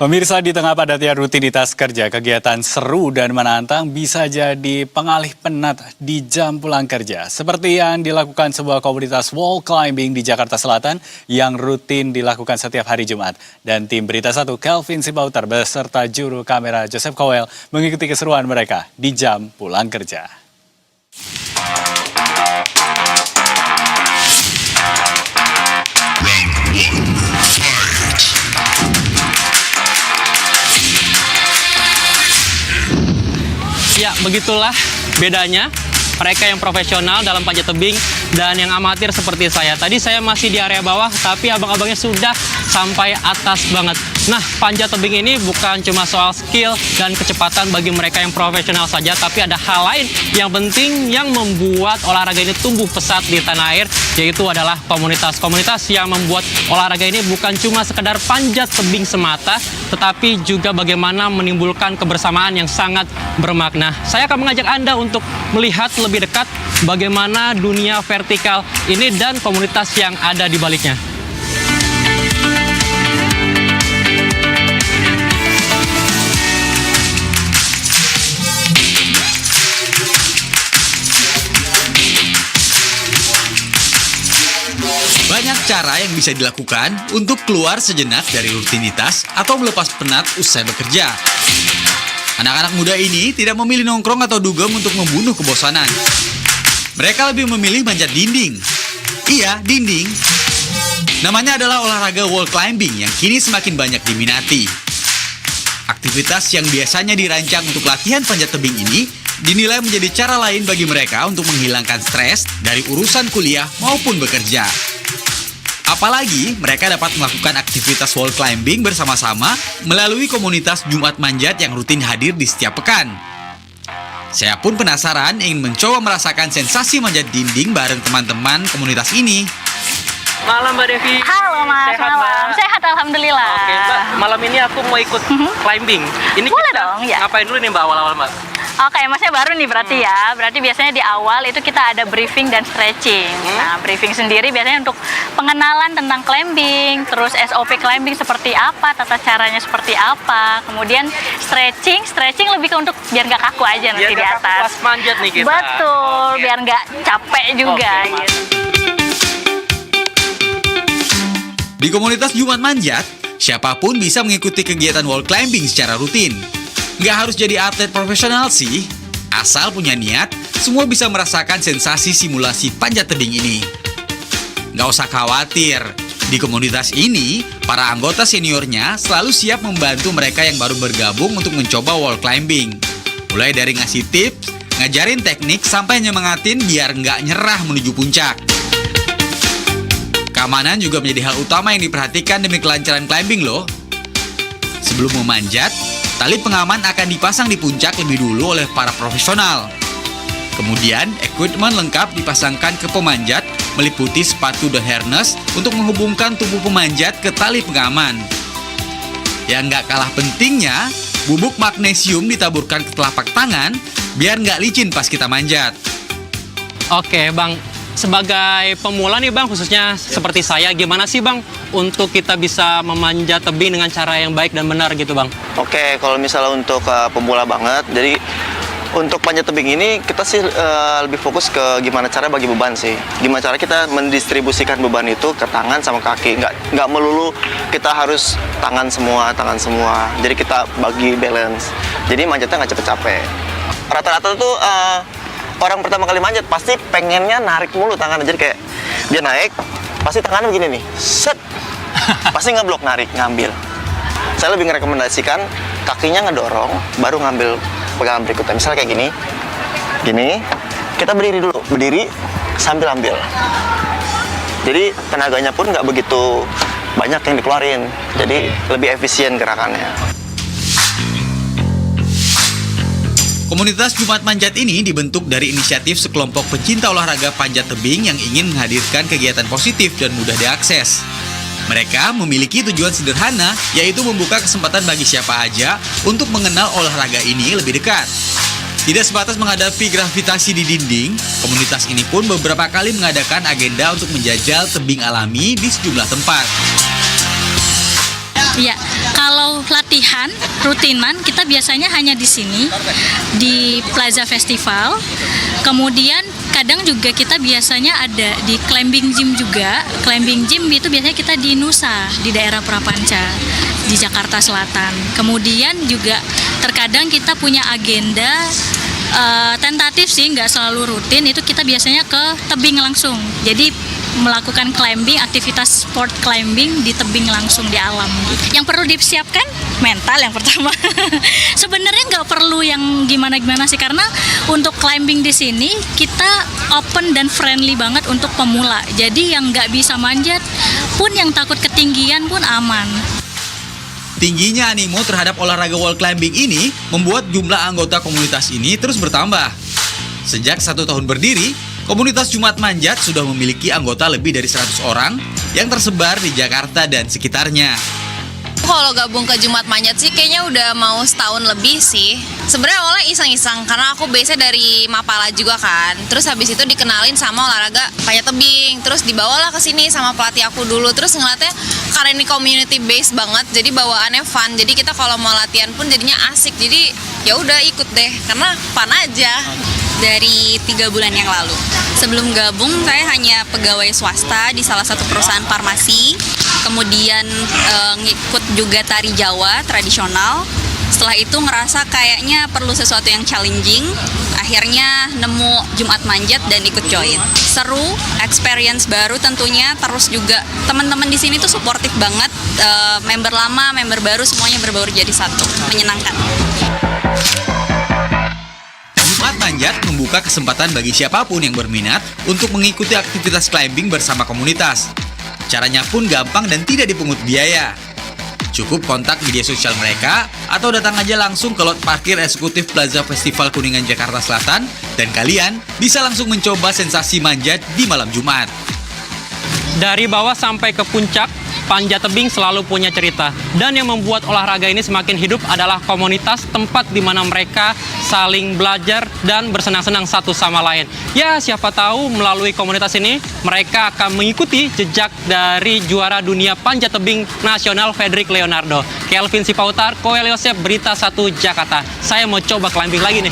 Pemirsa, di tengah padatnya rutinitas kerja, kegiatan seru dan menantang bisa jadi pengalih penat di jam pulang kerja. Seperti yang dilakukan sebuah komunitas wall climbing di Jakarta Selatan yang rutin dilakukan setiap hari Jumat. Dan tim Berita 1 Kelvin Sibautar beserta juru kamera Joseph Kowel mengikuti keseruan mereka di jam pulang kerja. Ya, begitulah bedanya mereka yang profesional dalam panjat tebing dan yang amatir seperti saya. Tadi saya masih di area bawah, tapi abang-abangnya sudah sampai atas banget. Nah, panjat tebing ini bukan cuma soal skill dan kecepatan bagi mereka yang profesional saja, tapi ada hal lain yang penting yang membuat olahraga ini tumbuh pesat di tanah air, yaitu adalah komunitas-komunitas yang membuat olahraga ini bukan cuma sekedar panjat tebing semata, tetapi juga bagaimana menimbulkan kebersamaan yang sangat bermakna. Saya akan mengajak Anda untuk melihat lebih dekat bagaimana dunia vertikal ini dan komunitas yang ada di baliknya. Banyak cara yang bisa dilakukan untuk keluar sejenak dari rutinitas atau melepas penat usai bekerja. Anak-anak muda ini tidak memilih nongkrong atau dugem untuk membunuh kebosanan. Mereka lebih memilih manjat dinding. Iya, dinding. Namanya adalah olahraga wall climbing yang kini semakin banyak diminati. Aktivitas yang biasanya dirancang untuk latihan panjat tebing ini dinilai menjadi cara lain bagi mereka untuk menghilangkan stres dari urusan kuliah maupun bekerja. Apalagi mereka dapat melakukan aktivitas wall climbing bersama-sama melalui komunitas Jumat Manjat yang rutin hadir di setiap pekan. Saya pun penasaran ingin mencoba merasakan sensasi manjat dinding bareng teman-teman komunitas ini. Malam Mbak Devi. Halo Mas, Sehat, malam. Mbak? Sehat alhamdulillah. Oke Mbak, malam ini aku mau ikut climbing. Ini Boleh kita dong, ya. ngapain dulu nih Mbak awal-awal Mbak? Oke, Masnya baru nih berarti ya. Berarti biasanya di awal itu kita ada briefing dan stretching. Nah, briefing sendiri biasanya untuk pengenalan tentang climbing, terus SOP climbing seperti apa, tata caranya seperti apa. Kemudian stretching lebih ke untuk biar nggak kaku aja nanti Biar di nggak kaku atas. pas manjat nih kita. Betul, Oke. biar nggak capek juga. Oke, Mas. Gitu. Di komunitas Jumat Manjat, siapapun bisa mengikuti kegiatan wall climbing secara rutin. Nggak harus jadi atlet profesional sih. Asal punya niat, semua bisa merasakan sensasi simulasi panjat tebing ini. Nggak usah khawatir, di komunitas ini, para anggota seniornya selalu siap membantu mereka yang baru bergabung untuk mencoba wall climbing. Mulai dari ngasih tips, ngajarin teknik, sampai nyemangatin biar nggak nyerah menuju puncak. Keamanan juga menjadi hal utama yang diperhatikan demi kelancaran climbing loh. Sebelum memanjat, tali pengaman akan dipasang di puncak lebih dulu oleh para profesional. Kemudian, equipment lengkap dipasangkan ke pemanjat, meliputi sepatu dan harness untuk menghubungkan tubuh pemanjat ke tali pengaman. Yang nggak kalah pentingnya, bubuk magnesium ditaburkan ke telapak tangan biar nggak licin pas kita manjat. Oke Bang, sebagai pemula nih Bang, khususnya seperti saya, gimana sih Bang untuk kita bisa memanjat tebing dengan cara yang baik dan benar gitu Bang? Oke, kalau misalnya untuk pemula banget, jadi untuk panjat tebing ini kita sih lebih fokus ke gimana cara bagi beban sih. Gimana cara kita mendistribusikan beban itu ke tangan sama kaki. Nggak melulu kita harus tangan semua. Jadi kita bagi balance. Jadi manjatnya nggak capek-capek. Rata-rata tuh orang pertama kali manjat pasti pengennya narik mulu tangannya. Jadi kayak dia naik, pasti tangannya begini nih, set. Pasti ngeblok, narik, ngambil. Saya lebih merekomendasikan kakinya ngedorong, baru ngambil pegangan berikutnya. Misalnya kayak gini, kita berdiri sambil ambil. Jadi tenaganya pun nggak begitu banyak yang dikeluarin, jadi lebih efisien gerakannya. Komunitas Jumat Manjat ini dibentuk dari inisiatif sekelompok pecinta olahraga panjat tebing yang ingin menghadirkan kegiatan positif dan mudah diakses. Mereka memiliki tujuan sederhana, yaitu membuka kesempatan bagi siapa aja untuk mengenal olahraga ini lebih dekat. Tidak sebatas menghadapi gravitasi di dinding, komunitas ini pun beberapa kali mengadakan agenda untuk menjajal tebing alami di sejumlah tempat. Iya, Kalau latihan rutinan kita biasanya hanya di sini di Plaza Festival. Kemudian kadang juga kita biasanya ada di climbing gym juga. Climbing gym itu biasanya kita di Nusa, di daerah Prapanca, di Jakarta Selatan. Kemudian juga terkadang kita punya agenda tentatif sih, nggak selalu rutin. Itu kita biasanya ke tebing langsung. Jadi melakukan climbing, aktivitas sport climbing di tebing langsung di alam. Yang perlu disiapkan mental yang pertama. Sebenarnya nggak perlu yang gimana-gimana sih, karena untuk climbing di sini kita open dan friendly banget untuk pemula. Jadi yang nggak bisa manjat pun, yang takut ketinggian pun aman. Tingginya animo terhadap olahraga wall climbing ini membuat jumlah anggota komunitas ini terus bertambah. Sejak 1 tahun berdiri, komunitas Jumat Manjat sudah memiliki anggota lebih dari 100 orang yang tersebar di Jakarta dan sekitarnya. Kalau gabung ke Jumat Manjat sih kayaknya udah mau setahun lebih sih. Sebenarnya awalnya iseng-iseng karena aku base dari Mapala juga kan. Terus habis itu dikenalin sama olahraga panjat tebing. Terus dibawalah ke sini sama pelatih aku dulu. Terus ngeliatnya karena ini community based banget, jadi bawaannya fun. Jadi kita kalau mau latihan pun jadinya asik. Jadi ya udah ikut deh karena fun aja. Dari 3 bulan yang lalu. Sebelum gabung, saya hanya pegawai swasta di salah satu perusahaan farmasi. Kemudian ngikut juga tari Jawa tradisional. Setelah itu ngerasa kayaknya perlu sesuatu yang challenging. Akhirnya nemu Jumat Manjat dan ikut join. Seru, experience baru tentunya. Terus juga teman-teman di sini tuh suportif banget. Member lama, member baru semuanya berbaur jadi satu. Menyenangkan. Jumat Manjat membuka kesempatan bagi siapapun yang berminat untuk mengikuti aktivitas climbing bersama komunitas. Caranya pun gampang dan tidak dipungut biaya. Cukup kontak media sosial mereka atau datang aja langsung ke lot parkir eksekutif Plaza Festival Kuningan Jakarta Selatan dan kalian bisa langsung mencoba sensasi manjat di malam Jumat. Dari bawah sampai ke puncak, panjat tebing selalu punya cerita. Dan yang membuat olahraga ini semakin hidup adalah komunitas, tempat di mana mereka saling belajar dan bersenang-senang satu sama lain. Ya, siapa tahu melalui komunitas ini mereka akan mengikuti jejak dari juara dunia panjat tebing nasional Fredrik Leonardo. Kelvin Sipautar, Koel Yosep, Berita 1 Jakarta. Saya mau coba climbing lagi nih.